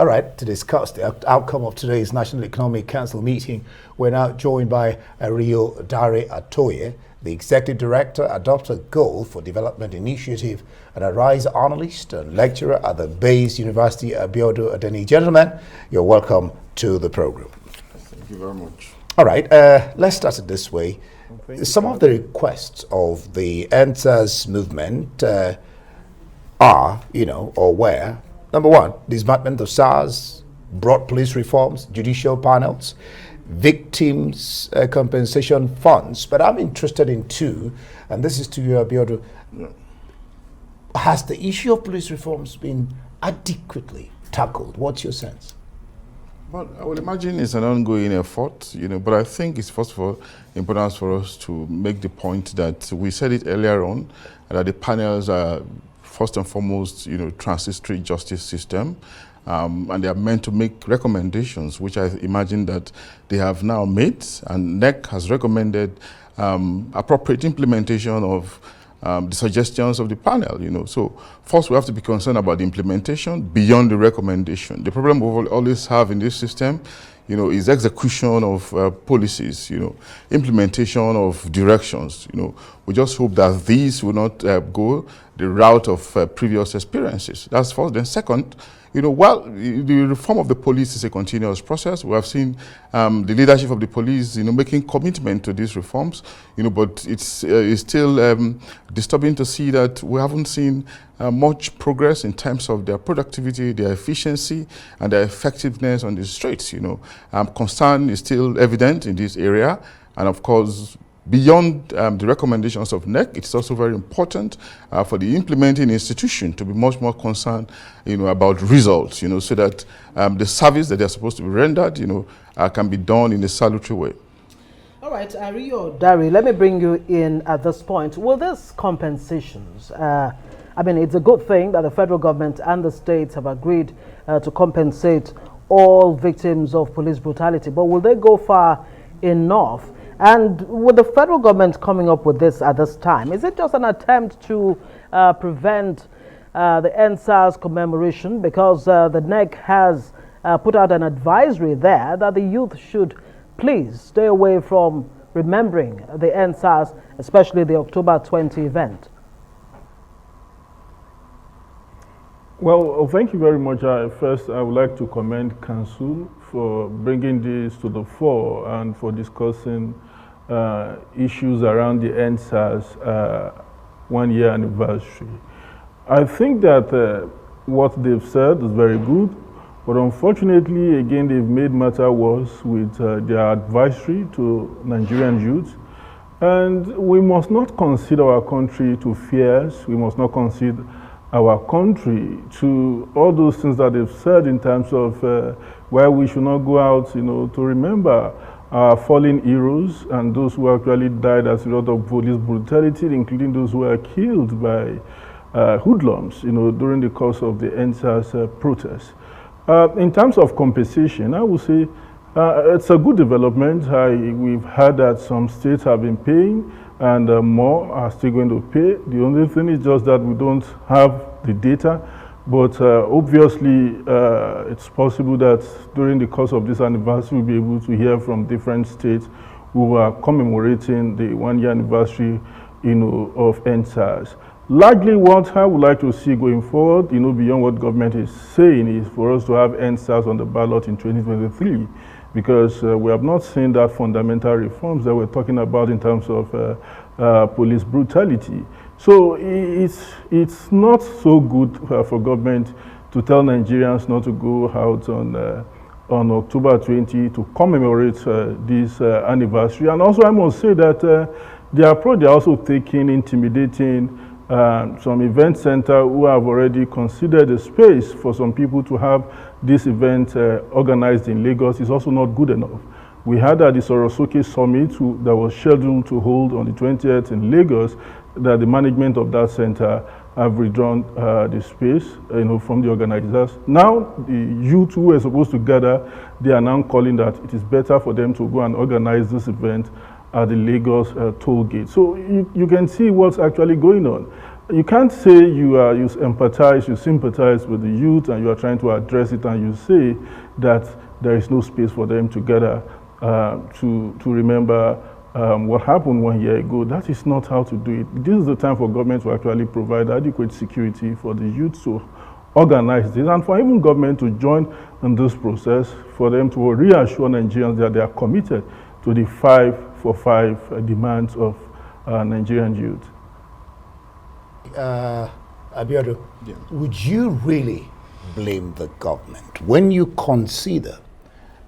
All right, to discuss the outcome of today's National Economic Council meeting, we're now joined by Ariyo-Dare Atoye, the Executive Director at Adopts a Goal for Development Initiative and a RISE analyst and lecturer at the Bayes University, Abiodun Adeniyi. Gentlemen, you're welcome to the program. Thank you very much. All right, let's start it this way. Some of the requests of the Endsars movement are, or were, number one, disbandment of SARS, broad police reforms, judicial panels, victims compensation funds. But I'm interested in two, and this is to you, Abiodun. Yeah. Has the issue of police reforms been adequately tackled? What's your sense? Well, I would imagine it's an ongoing effort, but I think it's first of all important for us to make the point that we said it earlier on, that the panels are first and foremost, transitory justice system, and they are meant to make recommendations, which I imagine that they have now made, and NEC has recommended appropriate implementation of the suggestions of the panel, So first we have to be concerned about the implementation beyond the recommendation. The problem we will always have in this system, is execution of policies, implementation of directions, We just hope that these will not go the route of previous experiences. That's first. Then second, while the reform of the police is a continuous process, we have seen the leadership of the police, making commitment to these reforms, but it's still disturbing to see that we haven't seen much progress in terms of their productivity, their efficiency, and their effectiveness on the streets. Concern is still evident in this area, and of course, beyond the recommendations of NEC, it's also very important for the implementing institution to be much more concerned, about results, so that the service that they're supposed to be rendered, can be done in a salutary way. All right, Ariyo-Dare, let me bring you in at this point. Will these compensations, it's a good thing that the federal government and the states have agreed to compensate all victims of police brutality, but will they go far enough? And with the federal government coming up with this at this time, is it just an attempt to prevent the Endsars commemoration? Because the NEC has put out an advisory there that the youth should please stay away from remembering the Endsars, especially the October 20 event. Well, thank you very much. First, I would like to commend Council for bringing this to the fore and for discussing issues around the Endsars 1 year anniversary. I think that what they've said is very good, but unfortunately, again, they've made matter worse with their advisory to Nigerian youth. And we must not consider our country to fears. We must not consider our country to all those things that they've said in terms of where we should not go out, to remember our fallen heroes and those who actually died as a result of police brutality, including those who were killed by hoodlums, during the course of the Endsars protests. In terms of compensation, I would say it's a good development. We've heard that some states have been paying and more are still going to pay. The only thing is just that we don't have the data. But obviously, it's possible that during the course of this anniversary, we'll be able to hear from different states who are commemorating the 1 year anniversary, of Endsars. Largely, what I would like to see going forward, beyond what government is saying, is for us to have Endsars on the ballot in 2023, because we have not seen that fundamental reforms that we're talking about in terms of police brutality. So it's not so good for government to tell Nigerians not to go out on October 20 to commemorate this anniversary. And also I must say that the approach they're also taking, intimidating some event center who have already considered a space for some people to have this event organized in Lagos, is also not good enough. We had at the Sorosoke Summit that was scheduled to hold on the 20th in Lagos, that the management of that center have withdrawn the space, from the organizers. Now, the youth who were supposed to gather, they are now calling that it is better for them to go and organize this event at the Lagos toll gate. So you can see what's actually going on. you can't say you empathize, you sympathize with the youth, and you are trying to address it, and you say that there is no space for them to gather to remember what happened 1 year ago. That is not how to do it. This is the time for government to actually provide adequate security for the youth to organize this, and for even government to join in this process, for them to reassure Nigerians that they are committed to the 5-for-5 demands of Nigerian youth. Abiodun, would you really blame the government when you consider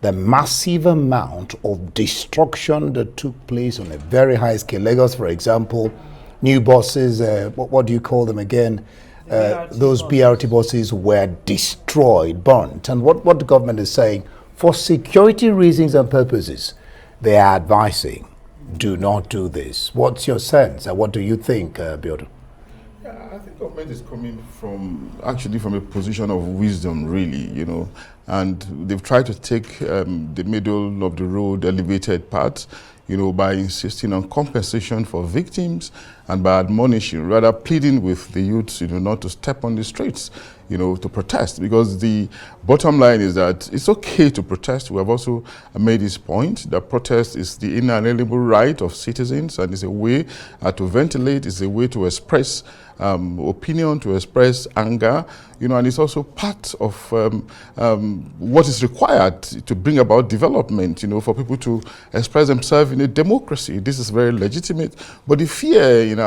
the massive amount of destruction that took place on a very high scale? Lagos, for example, new buses, what do you call them again? Those BRT buses were destroyed, burnt. And what the government is saying, for security reasons and purposes, they are advising, do not do this. What's your sense? And what do you think, Abiodun? I think government is coming from a position of wisdom, really, and they've tried to take the middle of the road elevated part, by insisting on compensation for victims and by admonishing, rather pleading with the youths, not to step on the streets, to protest. Because the bottom line is that it's okay to protest. We have also made this point that protest is the inalienable right of citizens, and it's a way to ventilate, it's a way to express opinion, to express anger, and it's also part of what is required to bring about development, for people to express themselves in a democracy. This is very legitimate, but the fear in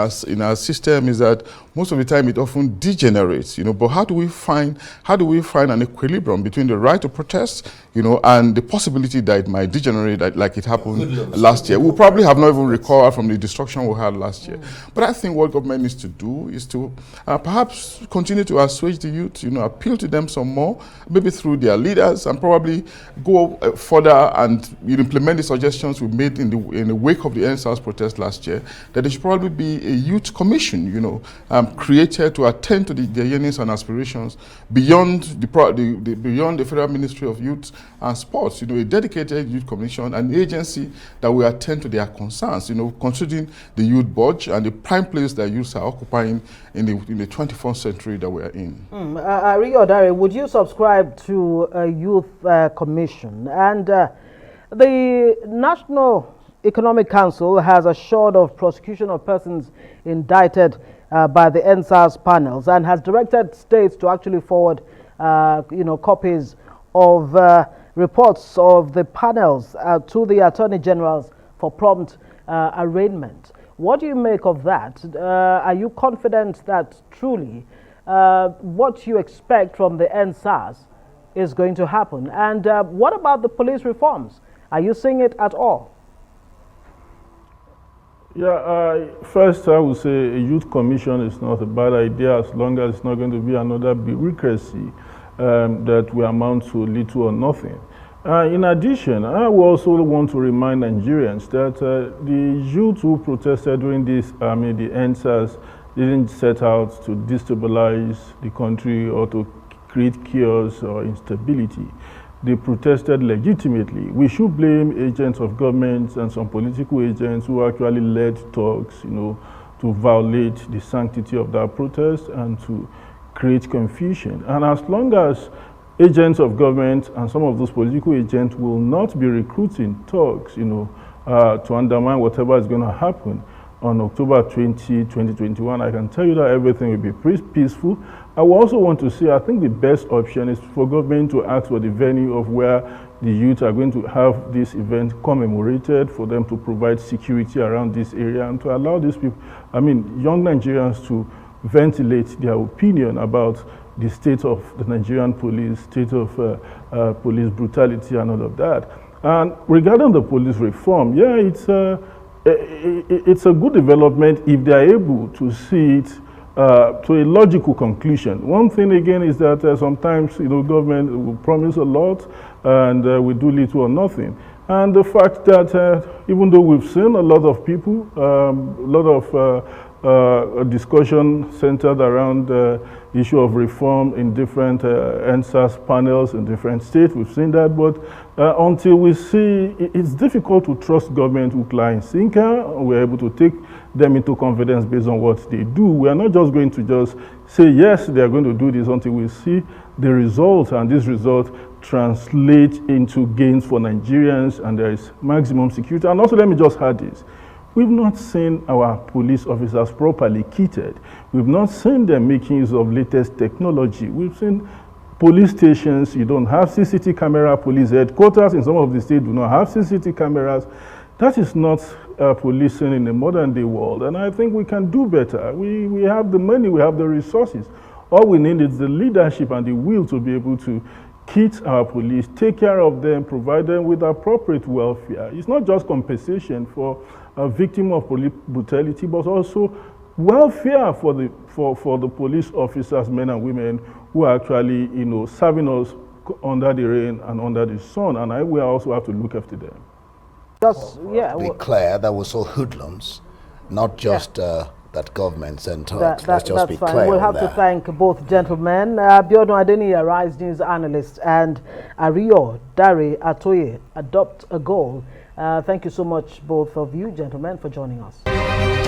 our system is that most of the time it often degenerates, but how do we find an equilibrium between the right to protest, and the possibility that it might degenerate like it happened last year? We'll probably have not even recovered from the destruction we had last year. But I think what government needs to do is to perhaps continue to assuage the youth, appeal to them some more, maybe through their leaders, and probably go further and implement the suggestions we made in the wake of the Endsars protest last year, that there should probably be a youth commission, created to attend to their yearnings and aspirations beyond the Federal Ministry of Youth and Sports, a dedicated youth commission, an agency that will attend to their concerns, considering the youth budge and the prime place that youths are occupying in the 21st century that we are in. Ariyo-Dare, would you subscribe to a youth commission? And the National Economic Council has assured of prosecution of persons indicted by the Endsars panels, and has directed states to actually forward, copies of reports of the panels to the Attorney Generals for prompt arraignment. What do you make of that? Are you confident that truly what you expect from the Endsars is going to happen? And what about the police reforms? Are you seeing it at all? Yeah, first I would say a youth commission is not a bad idea, as long as it's not going to be another bureaucracy that will amount to little or nothing. In addition, I will also want to remind Nigerians that the youth who protested during this, the Endsars, didn't set out to destabilize the country or to create chaos or instability. They protested legitimately. We should blame agents of government and some political agents who actually led talks, to violate the sanctity of that protest and to create confusion. And as long as agents of government and some of those political agents will not be recruiting talks, to undermine whatever is going to happen on October 20, 2021, I can tell you that everything will be peaceful. I will also want to say, I think the best option is for government to ask for the venue of where the youth are going to have this event commemorated, for them to provide security around this area, and to allow these people, young Nigerians, to ventilate their opinion about the state of the Nigerian police, state of police brutality and all of that. And regarding the police reform, yeah, it's a good development if they are able to see it to a logical conclusion. One thing again is that sometimes government will promise a lot and we do little or nothing. And the fact that even though we've seen a lot of people, a lot of a discussion centered around the issue of reform in different Endsars panels in different states. We've seen that, but until we see, it's difficult to trust government hook, line, sinker. We're able to take them into confidence based on what they do. We are not just going to just say, yes, they are going to do this until we see the results, and this result translate into gains for Nigerians, and there is maximum security. And also, let me just add this. We've not seen our police officers properly kitted. We've not seen them making use of latest technology. We've seen police stations, you don't have CCTV camera, police headquarters in some of the states do not have CCTV cameras. That is not policing in the modern day world, and I think we can do better. We have the money, we have the resources. All we need is the leadership and the will to be able to kit our police, take care of them, provide them with appropriate welfare. It's not just compensation for a victim of police brutality, but also welfare for the police officers, men and women, who are actually, serving us under the rain and under the sun, and we also have to look after them. Just, yeah. Be clear, that was all hoodlums, not just that government sent talks. Let's just be fine. clear. We'll have to thank both gentlemen, Abiodun Adeniyi, Rise News analyst, and Ariyo-Dare Atoye, Adopt a Goal. Thank you so much, both of you gentlemen, for joining us.